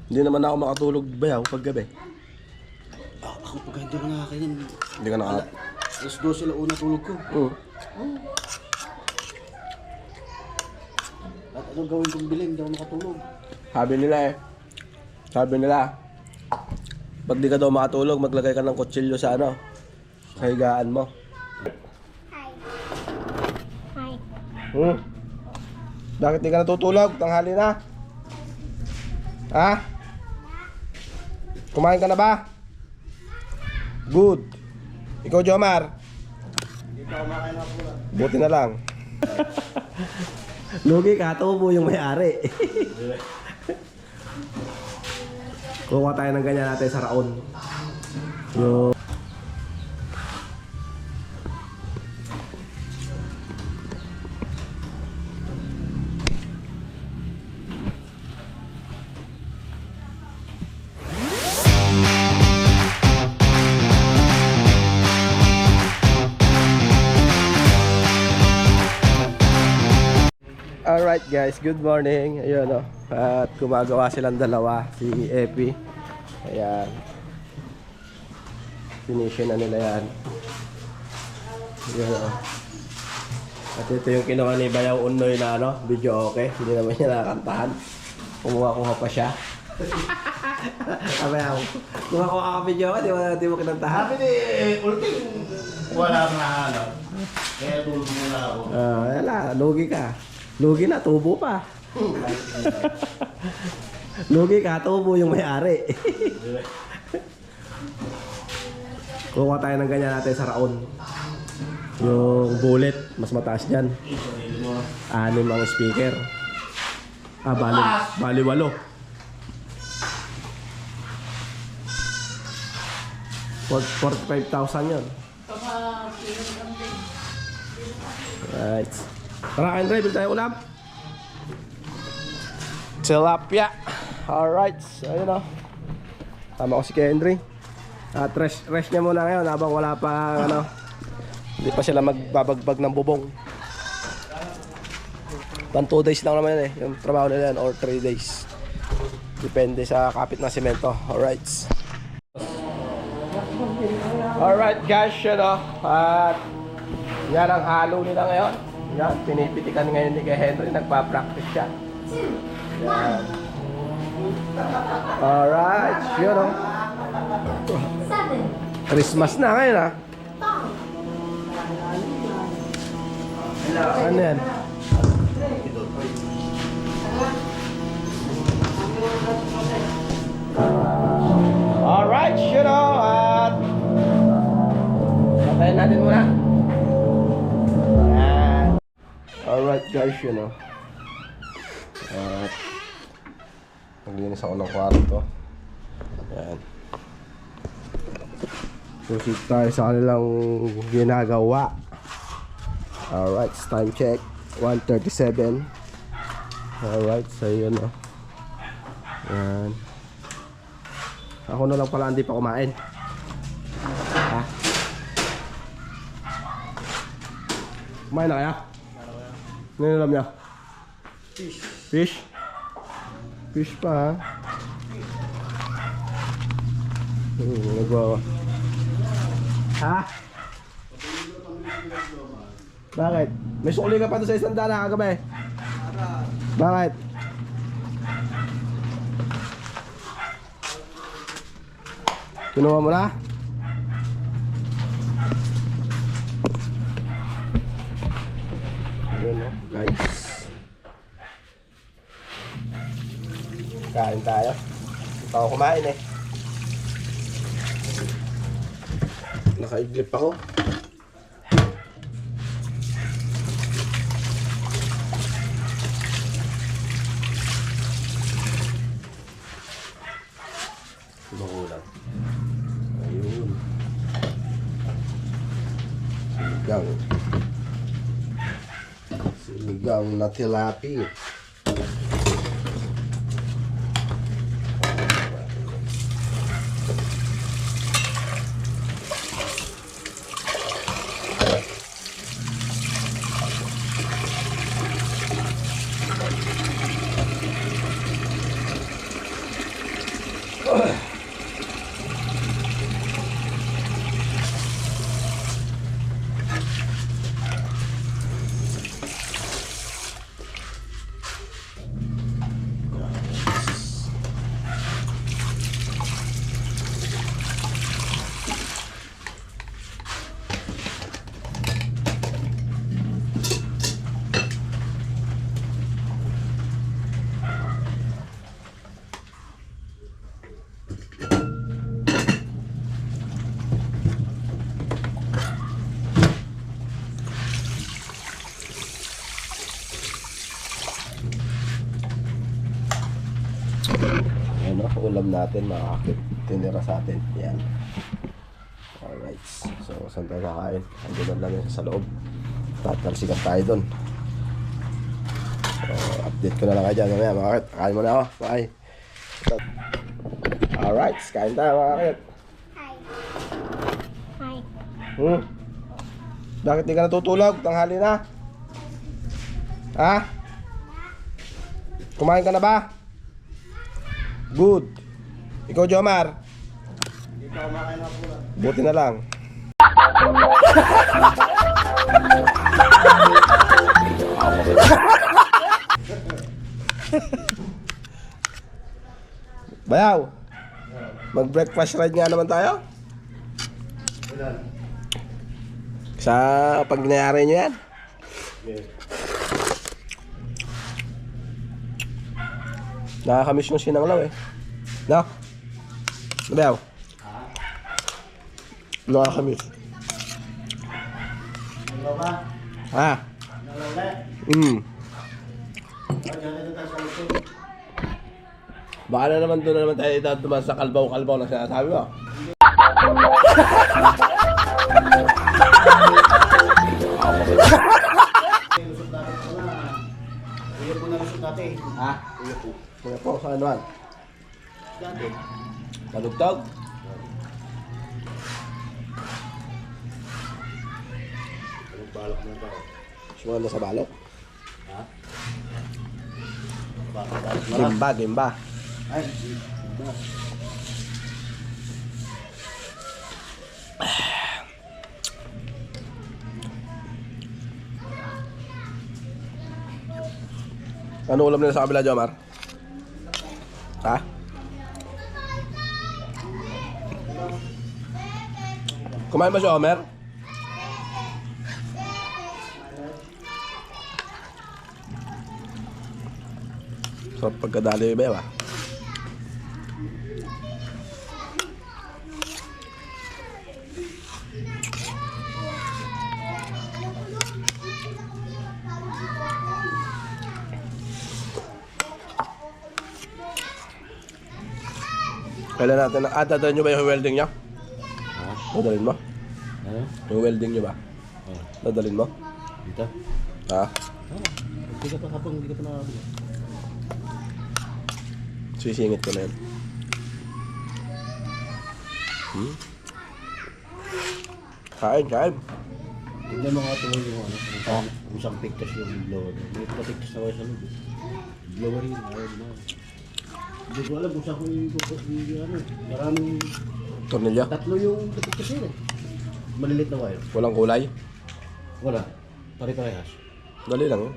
Hindi naman ako makatulog bayaw paggabi. Ako pag hindi ko nakakainin. Hindi ka naka... Alas 12 lang una tulog ko. Oo. At anong gawin kong bilhin, hindi ako makatulog. Sabi nila, pag di ka daw makatulog, maglagay ka ng kutsilyo sa ano, sa higaan mo. Hi. Bakit di ka natutulog? Tanghali na. Ha? Kumain ka na ba? Good. Ikaw, Jomar? Hindi pa kumakain ako pula. Buti na lang. Lugi ka, tubo yung may-ari. Kuha tayo ng ganyan natin sa raon. Yung... Alright guys, good morning. Ayun o. At gumagawa silang dalawa, si Epi. Ayan. Finishin na nila yan. Ayun o. At ito yung kinuha ni Bayaw Unoy na ano, video okay. Hindi naman niya nakakantahan. Kumuha pa siya. Bayaw, kumuha ka video ka, di mo kinantahan. Sabi ni Ultim, wala na ano. Kaya tulog muna ako. Wala, lugi ka. Lugi na, tubo pa. Lugi ka, tubo yung may-ari. Kuha tayo ng ganyan natin sa raon. Yung bullet, mas mataas dyan. 6 ang speaker. Bali 8. $45,000 yun. Right. Tara, Andre, bil tayo ulam. Tilapia. Alright, so ayun o. Tama ko si Kendry. At rest niya muna ngayon habang wala pa ano. Hindi pa sila magbabagbag ng bubong. 2 days lang naman yan eh. Yung trabaho nila yan, or 3 days. Depende sa kapit na semento. Alright. Alright guys, yun o. At yan ang halo nila ngayon. Yan, pinipitikan ngayon ni kay Henry. Nagpa-practice siya. Yan. Alright, yun o. Christmas na ngayon ha. Ano yan? Alright, yun o. At patayin natin muna. Alright guys, yun o. At naglinis ako ng kwarto. Ayan. Proceed tayo sa kanilang ginagawa. Alright, time check 1:37. Alright, so yun o. Ayan. Ako na lang pala hindi pa kumain. Ha? Kumain na kaya? Ano yung alam niya? Fish. Fish? Fish pa ha? Nagawa. Ha? Bakit? May sukli ka pa doon sa isang dala kagabi? Bakit? Kinuha mo na? Ayan o, guys. Kain tayo. Hindi pa ako kumain eh. Nakaiglip ako. Magulang. Ayun. Sinigang na tilapia. Ano, ulam natin mga kakit. Tinira sa atin. Yan. Alright. So, saan tayo kakain? Andun lang yun sa loob. Tatalsikan tayo dun. So, update ko na lang kayo dyan. Mamaya mga kakit. Kain muna ako. Bye. Alright. Kain tayo mga kakit. Hi. Bakit di ka natutulog? Tanghali na. Ha? Kumain ka na ba? Good. Ikaw, Jomar? Hindi pa kumakain ako lang. Buti na lang. Bayaw, mag-breakfast ride nga naman tayo. Ilan? Sa pag nangyari nyo yan. Okay. Nakakamiss yung sinanglaw eh. No? Bayaw? Nakakamiss. Ano ba? Ha? Ano ulit? Diyan na tayo sa luto. Baka na naman doon na naman tayo itatuman sa kalbaw-kalbaw na sinasabi mo. Lusot natin ito na. Uyo po na lusot natin. Ha? Uyo po. Kaya po, sa anuan? Dati. Kalugtog? Anong balak na ito? Suwan na sa balok? Ha? Balak na. Gimba, gimba. Ay, ba? Ano ulam nila sa kabila, Jomar? Ha? Kumain ba si Omer? Sarap pagkadali ba ba? Kailan natin na... dadalhin nyo ba yung welding niya? Ha? Dadalhin mo? Ano? Yung welding nyo ba? Oh. Dadalhin mo? Dito? Ha? Hindi ka pa kapag hindi ka pa nakakabili. Sisingit ko na yun. Kain, kain. Tignan mo nga ito yung ano, kung isang pictures yung blower. May pa-pictures na kayo sa loob. Blower yun, ayaw na. Hindi ko alam kung saan ko yung pupos yung ano. Maraming, Tornilyo? tatlo yung pictures yun eh. Malilit na wire. Walang kulay? Wala. Pare-parehas. Dali lang yun.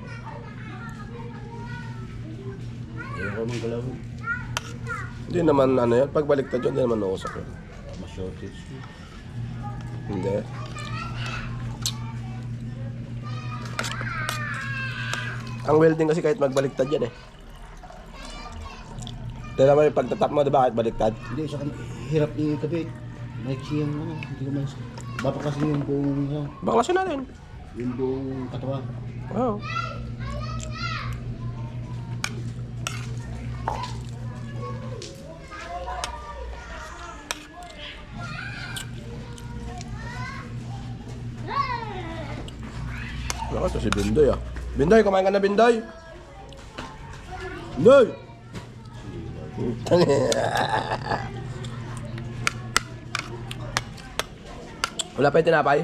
Ayaw ko mang galaw. Hindi naman ano yan. Pag baliktad yun, hindi naman nausap yun. Mas shortage. Hindi. Ang welding kasi kahit magbaliktad yan eh. Tignan mo yung pagtatap mo, diba? Kahit baliktad. Hindi, sa hirap i-kapit. Maiksi yung ano, hindi ko maiksi. Bapa kasi yung buong, ano, Baklasin natin. yung buong katawan. Oo. Ano ito si Bindoy ah. Bindoy, kumain ka na Bindoy? Bindoy! Wala pa yung tinapay?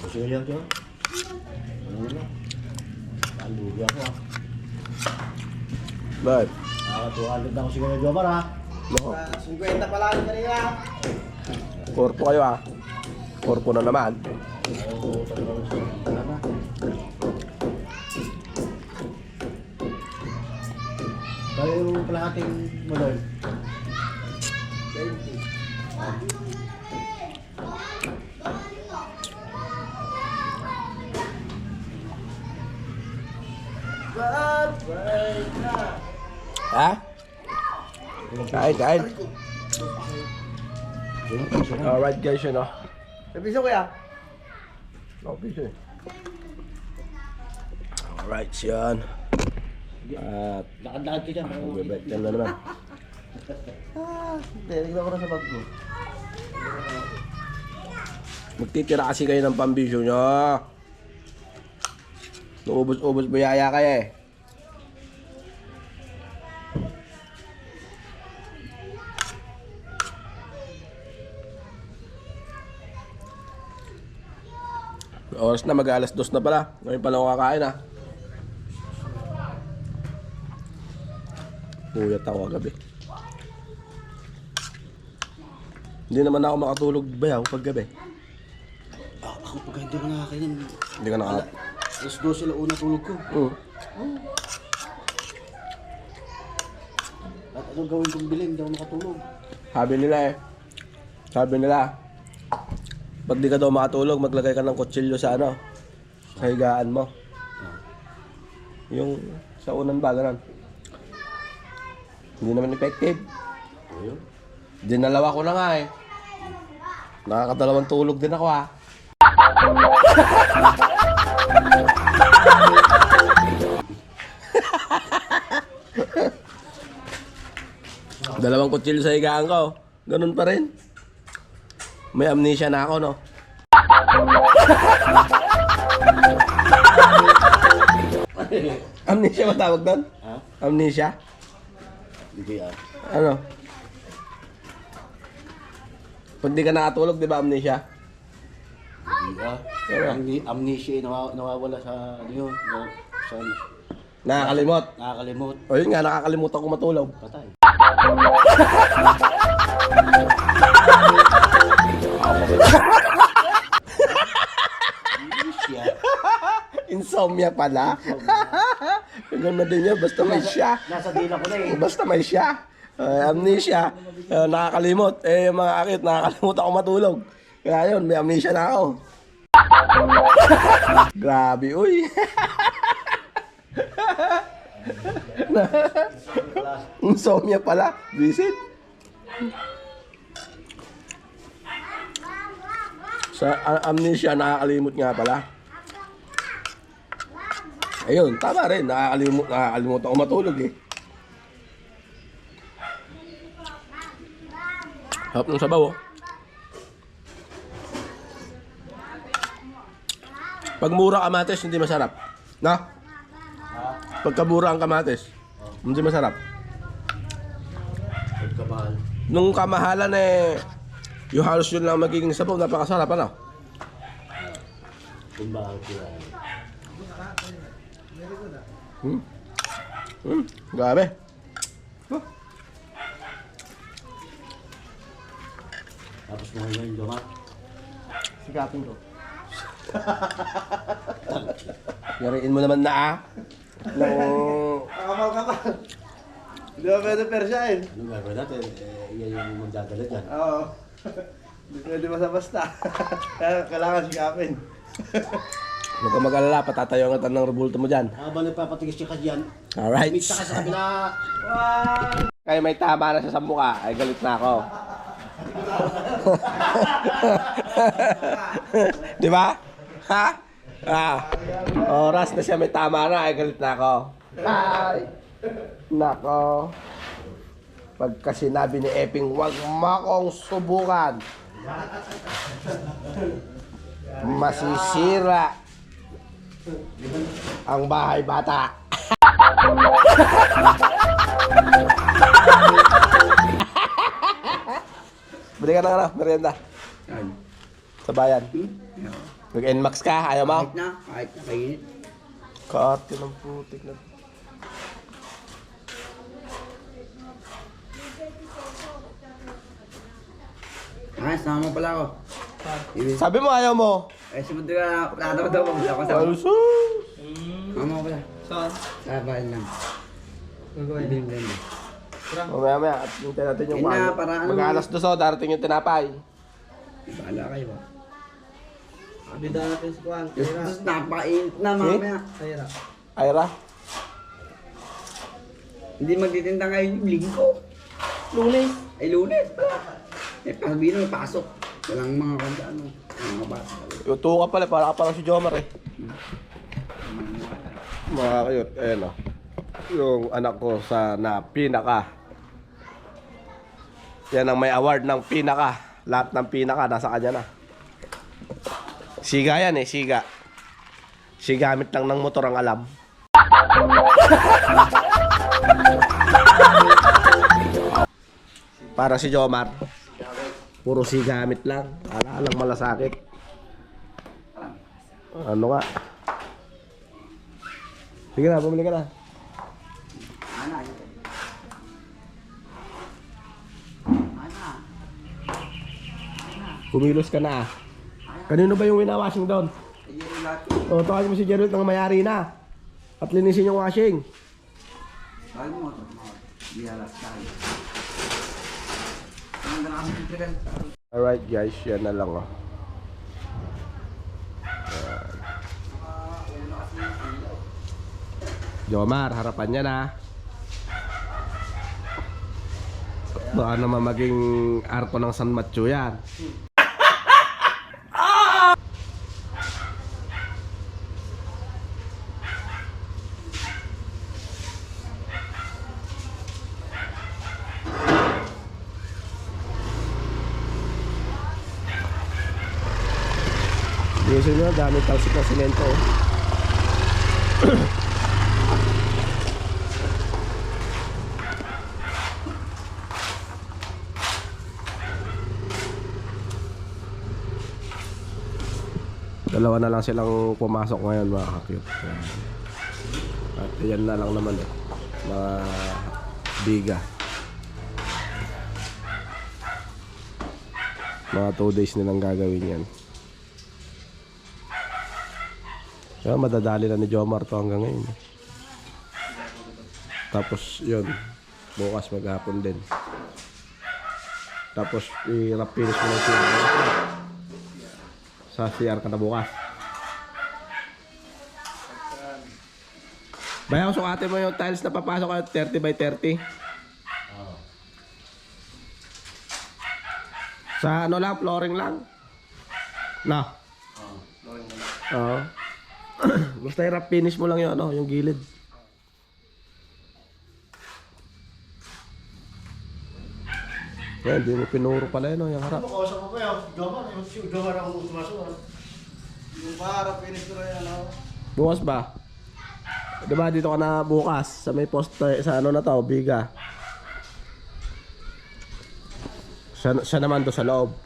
Gusto nyo lang dyan? Ano na? Palugi ako ah. Bakit? 200 ako siguro Jomar ah. Nako. 50 pala yung kanina. Korpo kayo ah. Korpo na naman. Oo, talagang ano na. Kaya yung kalahating model. 20. Right na. Ha? Kain, kain. Alright guys, yun oh. Nabiso kuya. Okay, alright, yan. At Lakad-lakad ka dyan. magbibet time na naman. Tingnan ko na sa bag ko. Magtitira kasi kayo ng pambisyo nyo. Naubos-ubos buyaya kayo eh. Oras na, mag-alas 2 na pala. Ngayon pala ako kakain ah. Puyat ako kagabi. Hindi naman ako makatulog bayaw pag gabi. Ako pag hindi ko nakakainin. Hindi ka naka... Alas 2 sila una tulog ko. At anong gawin kong bilhin? Hindi ako makatulog. Sabi nila, pag di ka daw makatulog, maglagay ka ng kutsilyo sa ano, sa higaan mo. Yung sa unang ba, ganun. Hindi naman effective. Ayun. Dinalawa ko na nga eh. Nakakadalawang tulog din ako ah. Dalawang kutsilyo sa higaan ko. Ganun pa rin. May amnesia na ako, no? Amnesia ba tawag doon? Ha? Amnesia? Hindi kaya. Ano? Pag di ka nakatulog, di ba amnesia? Hindi ba? Ano? Amnesia nawawala sa ano yun. Sa Nakakalimot. nakakalimot. O yun nga, nakakalimutan ko matulog. Patay. Amnesia. Insomnia pala. Ganun na din yan, basta may siya. Nasa dila ko na eh. Basta may siya. Amnesia. Nakakalimot. Eh, mga akit, nakakalimot ako matulog. Kaya yun, may amnesia na ako. Grabe, uy. Insomnia pala. Visit. Sa amnesia, nakakalimot nga pala. Ayun, tama rin. Nakakalimot ako matulog eh. Harap ng sabaw oh. Pag mura kamatis, hindi masarap. Na? Pagka mura ang kamatis, hindi masarap. Pagkamahal. Nung kamahalan eh, yung halos yun lang magiging sabaw, napakasarap ano? Kung bakit sila. Grabe. Tapos mo ngayon, Jomar. Sigapin ko. Yariin mo naman na ah. Nung... Kakapal ka pa. Hindi ba pwede persyahin? Anong gagawin natin? Yan yung magdadala dyan. Oo. Hindi pwede basta-basta. Kaya kailangan sigapin. Huwag ka mag-alala, patatayo ang atan ng rebulto mo dyan. Habang nagpapatigis ka dyan, Alright. mita ka sa kabila. Kaya may tama na sa mukha, ay galit na ako. Di ba? Ha? Oras na siya may tama na, ay galit na ako. Ay! Nako. Pagka sinabi ni Eping, wag mo akong subukan. Masisira ang bahay bata. Bili ka ng ano, merienda. Sa bayan. Nag-NMAX ka? Ayaw mo? Kahit na, kainit. Karte ng putik na. Ay, sama mo pala ako. Sabi mo ayaw mo. Eh, sumunod ka, nakatawa daw ako. Ako sa Ay, sus. Mama ko pala. Saan? Sa bahay lang. Gagawin. Biling blender. Mamaya, at hintayin natin yung Yun na, kwan. para ano? Mag-alas 2, darating yung tinapay. Bahala kayo ba? Bida natin si Juan. Tapos napakainit na mamaya. Ayra. Ayra? Hindi magtitinda ngayon yung linggo. Lunes. Ay, lunes pala. Eh, sabihin mo, pasok. Walang mga kanta, ano. Mga bata. Yuto ka pala, para ka pala si Jomar eh. Mga kayot, ayan o. Yung anak ko sa na pinaka. Yan ang may award ng pinaka. Lahat ng pinaka, nasa kanya na. Siga yan eh, siga. Sigamit lang ng motor ang alam. Para si Jomar. Puro sigamit lang. Ala lang malasakit. Ano nga? Sige na, bumili ka na. Ana, yun. Ana. Kumilos ka na. Kanino ba yung winawashing doon? Ayun yung lahat. O, tawagin mo si Gerald ng mayari na. At linisin yung washing. Bakit mo ito? Biyalas tayo. Ang ganda kasi pipiran. Alright guys, yan na lang oh. Jomar, harapan niya na. Baka naman maging arko ng San Mateo yan. Gusto nyo, dami talsik na simento. Dalawa na lang silang pumasok ngayon mga ka-cute. At yan na lang naman eh, mga biga. Mga 2 days nilang gagawin yan. Kaya madadali na ni Jomar to hanggang ngayon. Tapos yun, bukas maghapon din. Tapos i-wrap finish mo lang siya sa CR ka na bukas. Bayaw, sukatin mo yung tiles na papasok kayo 30 by 30. Sa ano lang, flooring lang. No. Oo. Basta i-wrap finish mo lang yung ano, yung gilid. Yan, di mo pinuro pala yun, yung harap. Makausap ko kayo. Jomar. Yung Jomar ang sumasunod. Yung para finish ko na yan. Bukas ba? Diba dito ka na bukas sa may poste, sa ano na to, biga. Siya naman do sa loob.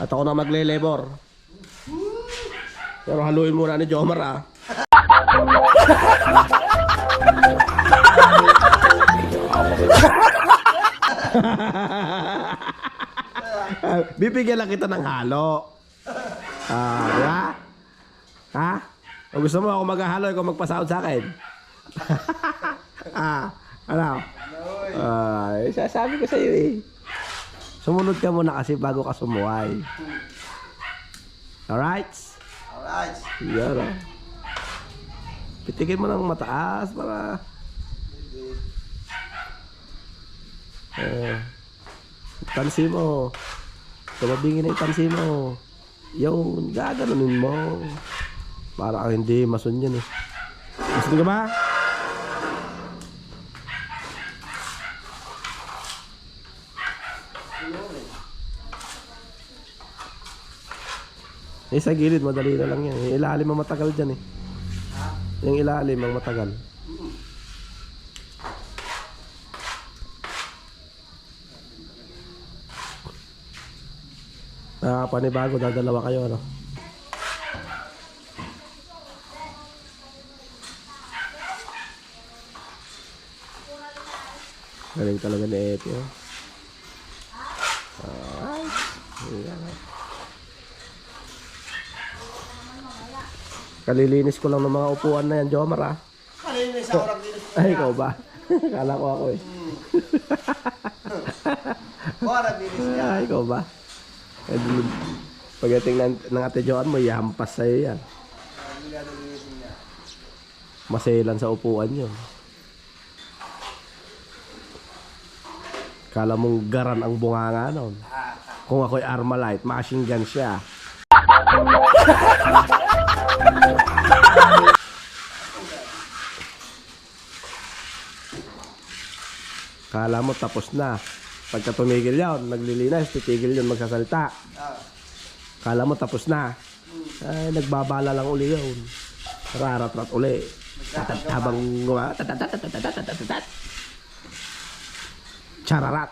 At ako na magle-labor. Pero haluin muna ni Jomar ah. Bibigyan lang kita ng halo. Diba? Ha? Kung gusto mo ako maghahalo, ikaw magpasahod sa akin. Ano? Sasabi ko sa iyo eh. Sumunod ka muna kasi bago ka sumuway. Alright? Alright. Yan o. Pitikin mo ng mataas para... tansi mo. Tumabingin na yung tansi mo. Yung gaganunin mo. Para kang hindi masun yan eh. Masun ka ba? Eh sa gilid, madali na lang yan. Yung ilalim ang matagal dyan eh. Yung ilalim ang matagal. Panibago, dadalawa kayo ano. Galing talaga ni Epi. Oh. Alright. Ayan. Kalilinis ko lang ng mga upuan na yan, Jomar ah. Kanina sa oras din. Ay, ikaw ba? Kala ko ako eh. Oras din siya. Ay, ikaw ba? Pagdating ng Ate Joan mo, ihampas sa'yo yan. Maselan sa upuan yun. Kala mong garan ang bunganga nun. Kung ako'y Armalite, machine gun siya. Kala mo tapos na. Pagka tumigil yun, naglilinis, titigil yun magsasalita. Kala mo tapos na. Ay, nagbabala lang uli yun. Rarat-rat uli. Habang chararat.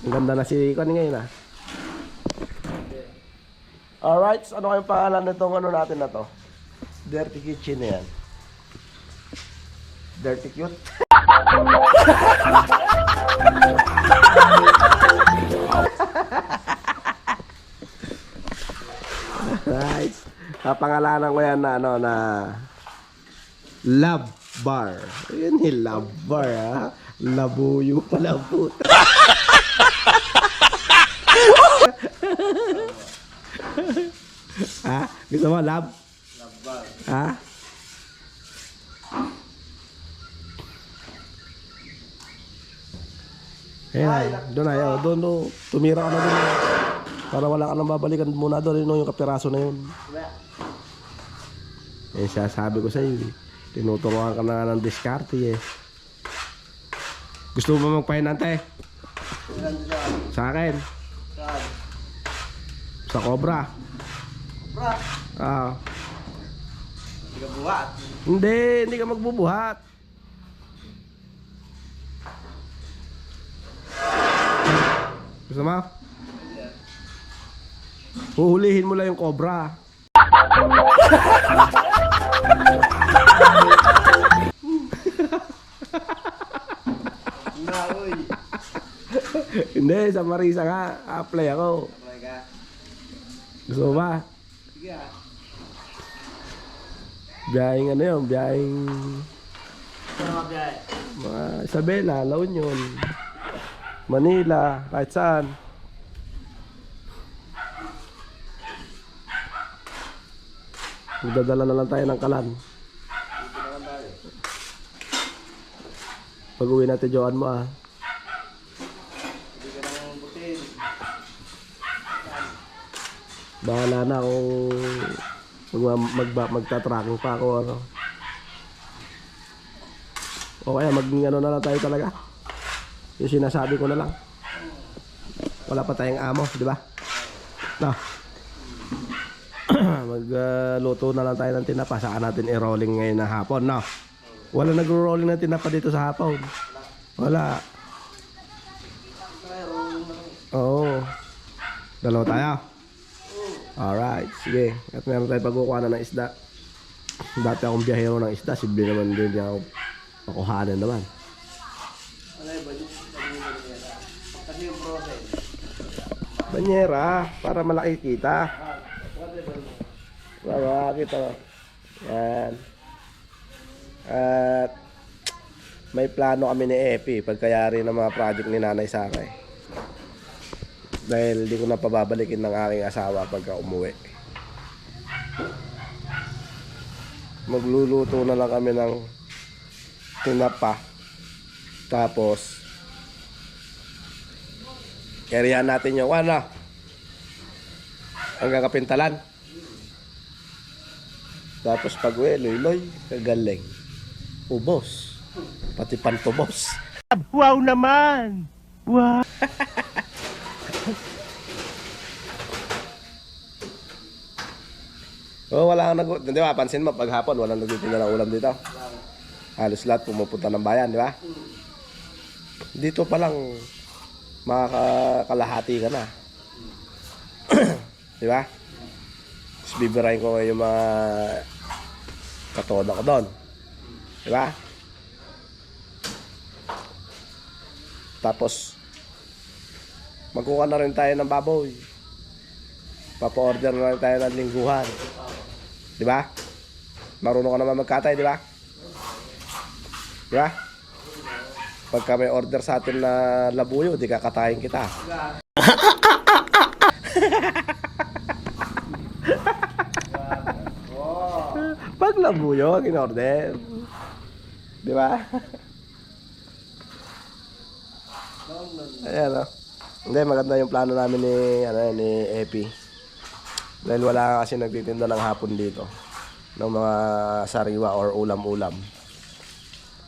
Ang ganda na si Connie ngayon ah. Alright, so ano kayong pangalan nitong ano natin na to? Dirty kitchen na yan. Dirty cute. Right. Kapangalanan ko yan na ano na Love Bar. Ayun ni Love Bar ha. Labuyo pala po. Ha? Gusto mo love? Love bar. Ha? Ayan, doon ay, doon, tumira ka na doon. Para wala ka nang babalikan muna doon, yun yung kapiraso na yun. Eh, sabi ko sa'yo, tinuturuan ka na ng diskarte eh. Gusto mo magpahinante? Sa akin? Saan? Sa Cobra? Bra. Ah. Hindi ka buhat. Hindi ka magbubuhat. Gusto mo? Huhulihin mo lang yung cobra. Na, uy. Hindi, sa Marisa nga. Apply ako. Apply ka. Gusto mo ba? Sige ah. Biyahing ano yun? Biyahing Saan mga biyahe? mga Isabela, La Union, Manila, kahit saan. Magdadala na lang tayo ng kalan. Dito naman tayo. Pag uwi natin Joan mo ah. Hindi ka nang butin. Bahala na kung magta-tracking pa ako ano. O kaya ano na lang tayo talaga. Yung sinasabi ko na lang. Wala pa tayong amo, di ba? No. Magluto na lang tayo ng tinapa. Saan natin i-rolling ngayon na hapon, no? Wala nag-rolling na tinapa dito sa hapon. Wala. Oo. Dalawa tayo. Alright, sige. At meron tayo pagkukuha na ng isda. Dati akong biyahero ng isda. Simple naman din ako makuhanan naman. Ano yung budget? Kasi yung process. Banyera, para malaki kita. Para kita. Yan. At may plano kami ni Epi pagkayari ng mga project ni Nanay Saray. Dahil di ko na pababalikin ng aking asawa pagka umuwi. Magluluto na lang kami ng tinapa. Tapos karihan natin yung ano hanggang kapintalan. Tapos pag uwi, loy-loy, kagaling. Ubos. Pati pantubos. Wow naman! Wow! Oh, wala kang nag... Di ba, pansin mo, paghapon, walang nagtitinda ng ulam dito. Halos lahat pumupunta ng bayan, di ba? Dito pa lang, makakalahati ka na. Di ba? Tapos bibirahin ko yung mga katoda ko doon. Diba? Tapos, magkuha na rin tayo ng baboy. Papa-order na rin tayo ng lingguhan. Diba? Marunong ka naman magkatay, diba? Diba? Pagka may order sa atin na labuyo, di kakatayin kita. Pag labuyo, in-order. Di ba? Ayan, oh. Hindi, maganda yung plano namin ni Epi. Dahil wala kasi nagtitinda ng hapon dito. Ng mga sariwa or ulam-ulam.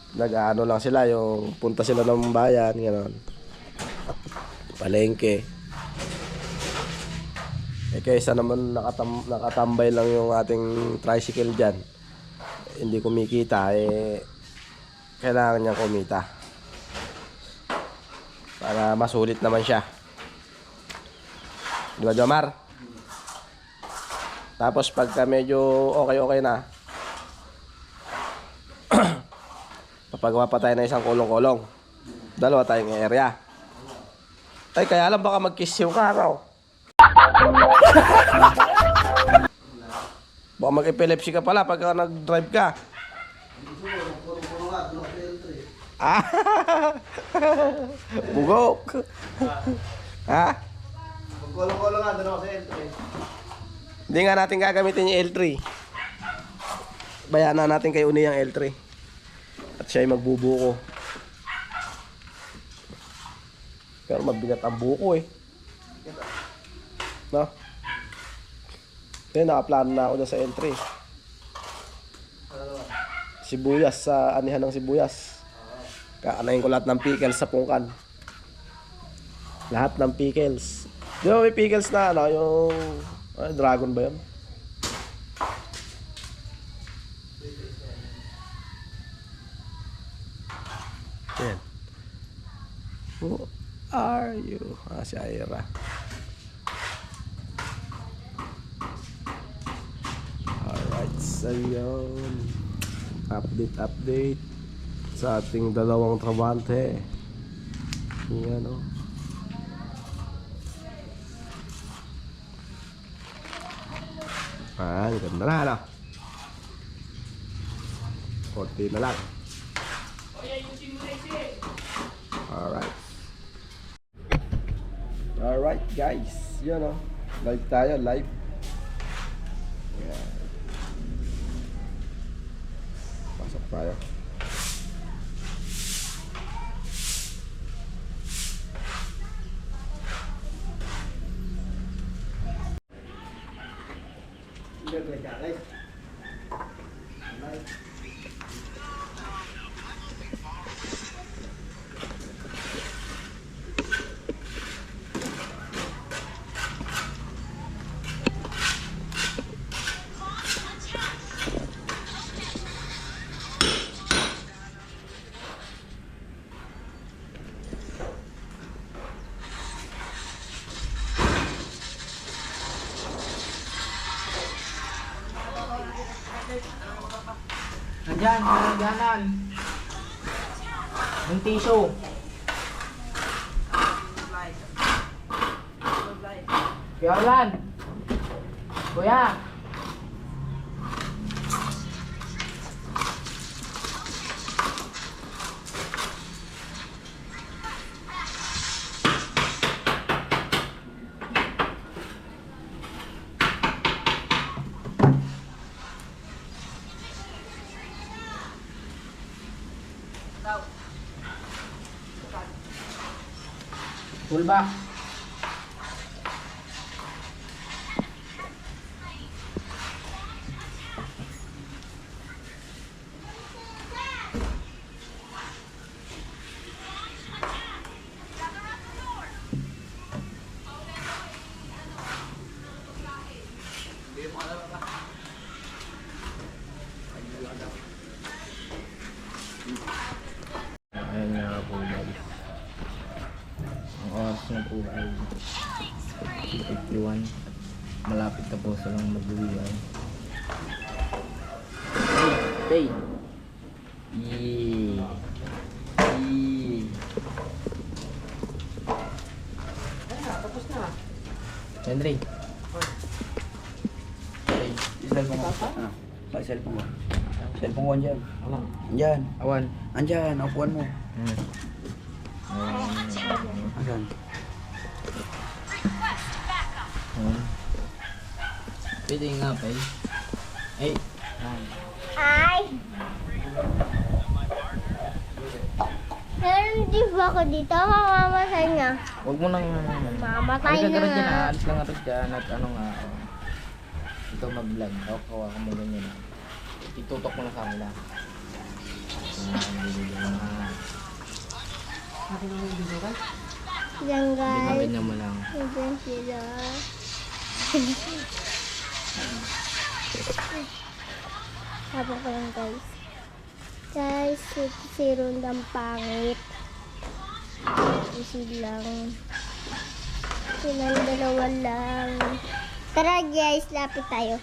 Nag-ano lang sila, yung punta sila ng bayan, gano'n. Palengke. Eh kaysa naman nakatambay lang yung ating tricycle dyan, hindi kumikita, eh kailangan niyang kumita para masulit naman siya. Di ba, Jomar? Tapos pagka medyo okay na, papagawa pa tayo ng isang kulong-kulong. Dalawa tayong area. Ay, kaya lang baka mag-kiss yung karaw. Baka mag-epilepsy ka pala pagka nag-drive ka. Ah, bugok. Ha? Magkulong-kulong nga, doon ako sa L3. Hindi nga natin gagamitin yung L3. Bayanan natin kay Uni yung L3. At siya ay magbubuko. Pero mabigat ang buko eh. No? Kaya nakaplano na ako dyan sa L3. Sibuyas, sa anihan ng sibuyas. Kaanayin ko lahat ng pickles sa pungkan. Lahat ng pickles. Di ba may pickles na ano, yung dragon ba yun? Yan. Who are you? Ah, si Ira. Alright, so yun. Update sa ating dalawang trabante. Yan o. Ah, ganda na ano. Konti na lang. Alright. Alright guys. Yan o. Live tayo, live. Yan. Pasok tayo. Nandyan, nandyanan. Yung tissue. Kuya Orlan. Kuya. Pullback. Ayan nga po guys. Ang oras na po ay 51. Malapit na po silang mag-uwian. Pay. Yee. Tapos na. Henry. Okay. Cellphone ko. Ano? Sa cellphone ko. Cellphone ko andyan. Alam. Andyan. Awan. Andyan. Upuan mo. Andyan. Pwede nga pa eh. Ay. Ay! Meron di ba ako dito? Mamamatay nga. Huwag mo nang... Mamatay Halika na ka rin dyan nga. ha. Alis lang nga rin dyan at ano nga. Ito mag-vlog. Hawakan mo ganyan. Itutok mo na sa kanila. Yan guys. Ganyan mo lang. Yan sila. Habang ko lang guys. Guys, si Rondang pangit. Silang dalawa lang. Tara guys, lapit tayo.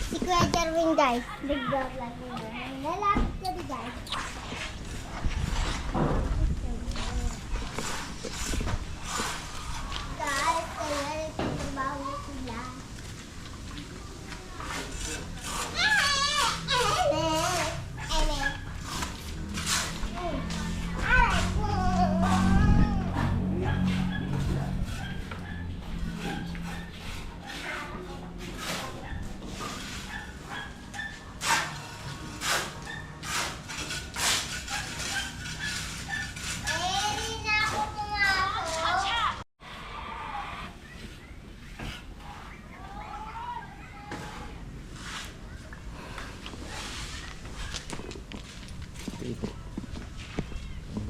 Si Kuya Jarwin guys. Nag-vlog lang yun. Lalapit kami guys. Guys, kaya nagtatrabaho sila.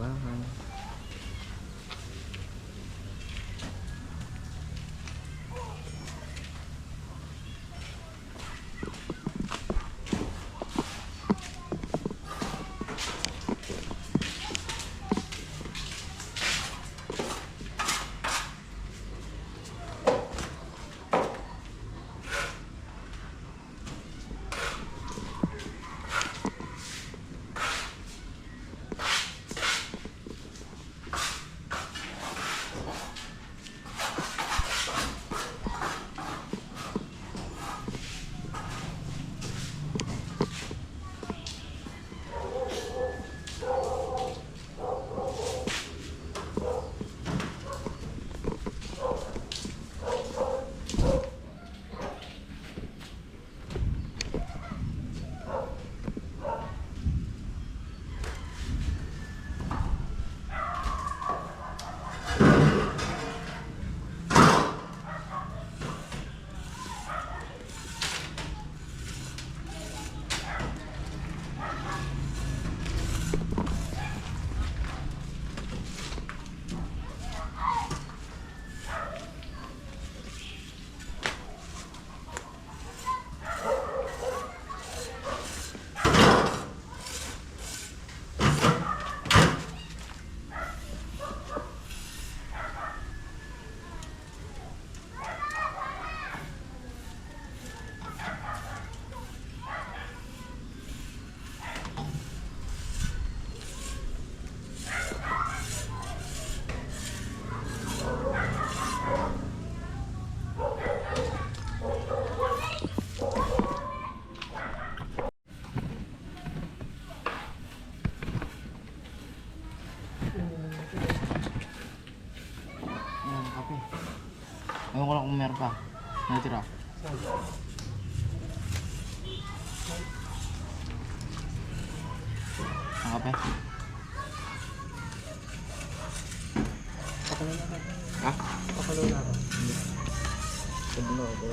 Bahan. Ewan ko lang kung meron pa. Natira. Ang kape? Ha? Pakalo na ako. Paglo ako.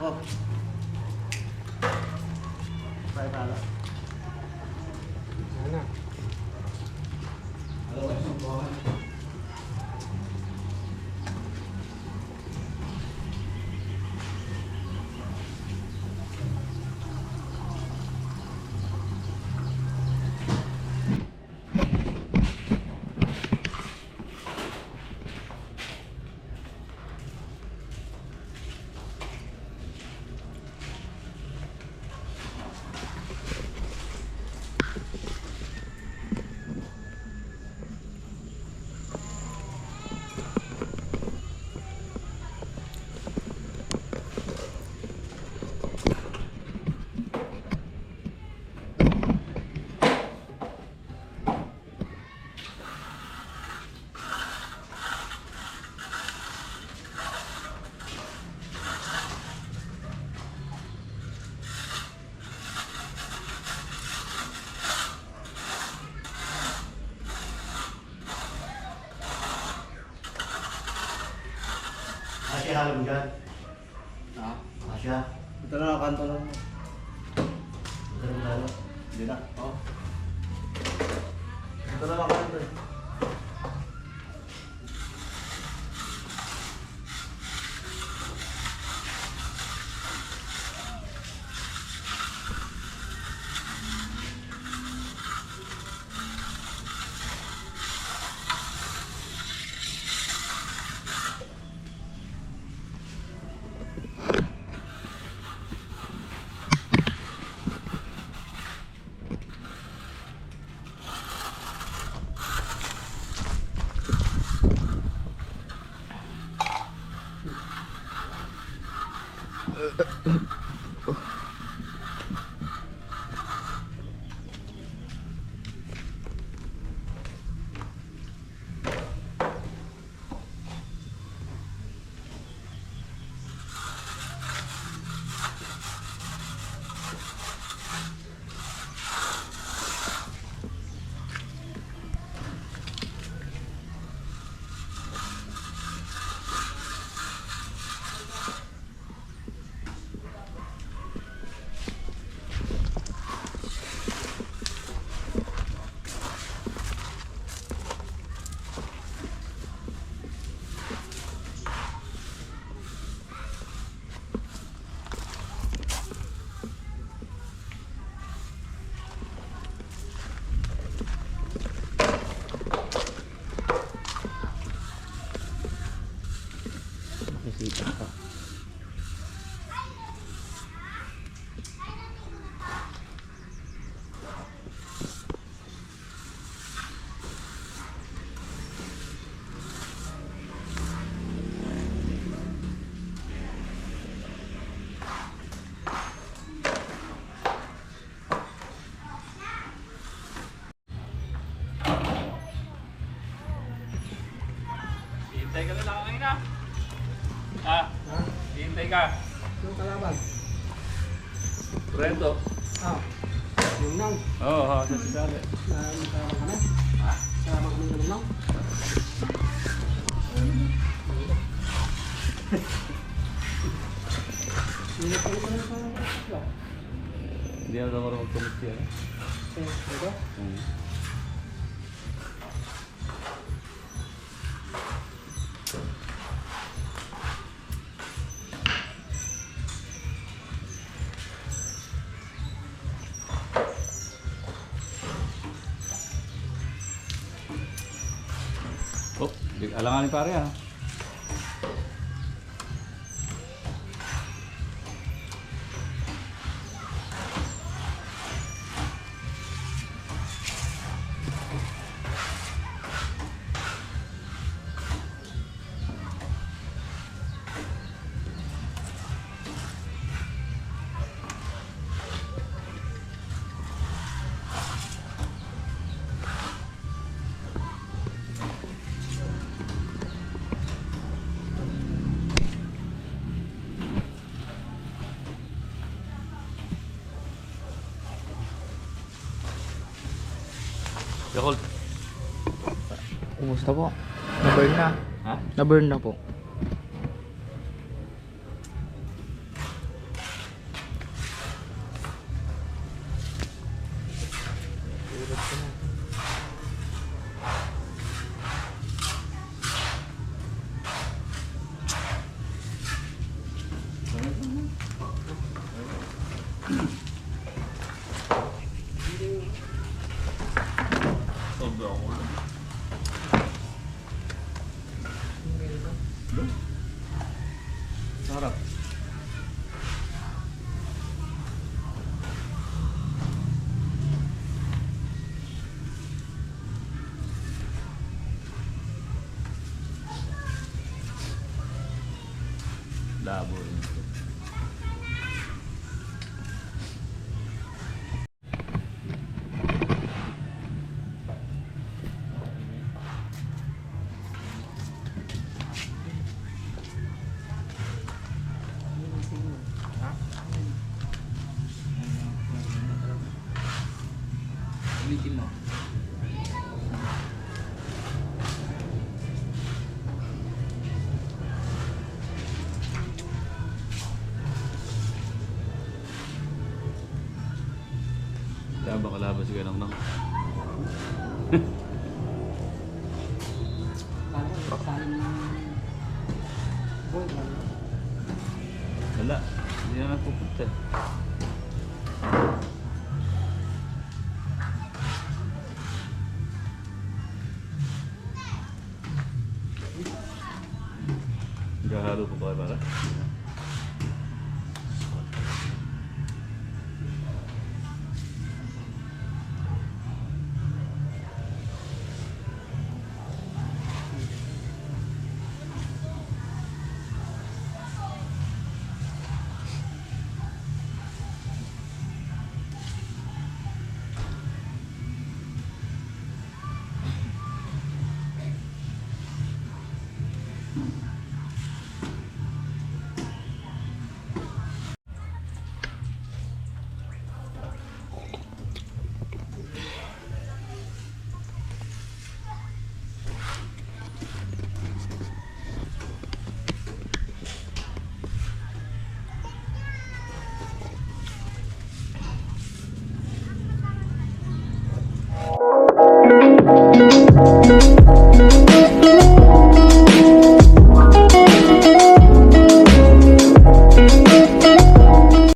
ako. Bye, pala. Sana. Asya, halam dyan. Ha? Asya. Ito na, kanto na. Ito na tayo. Hindi na. Oo. Ito na lang kanto eh. Isipan pa. Hintay ka na lang kanina. Ah, hintay ka. Yung kalaban. Rento. Ah. Yung nang. Oo, oh, sa sisali. Kasama kami. Kasama kami ng nang. Hindi pa ito sa Hindi na daw marunong magkumit yan. ito. Oh, alanganin pare ah. Yakult. Kumusta po? Na-burn na. Ha? Na-burn na po. Sarap. Labo rin ito. Ulitin mo. Kaya ba kalabas ka lang nang? Wala. Hindi na nagpupunta. Naghahalo pa ba para?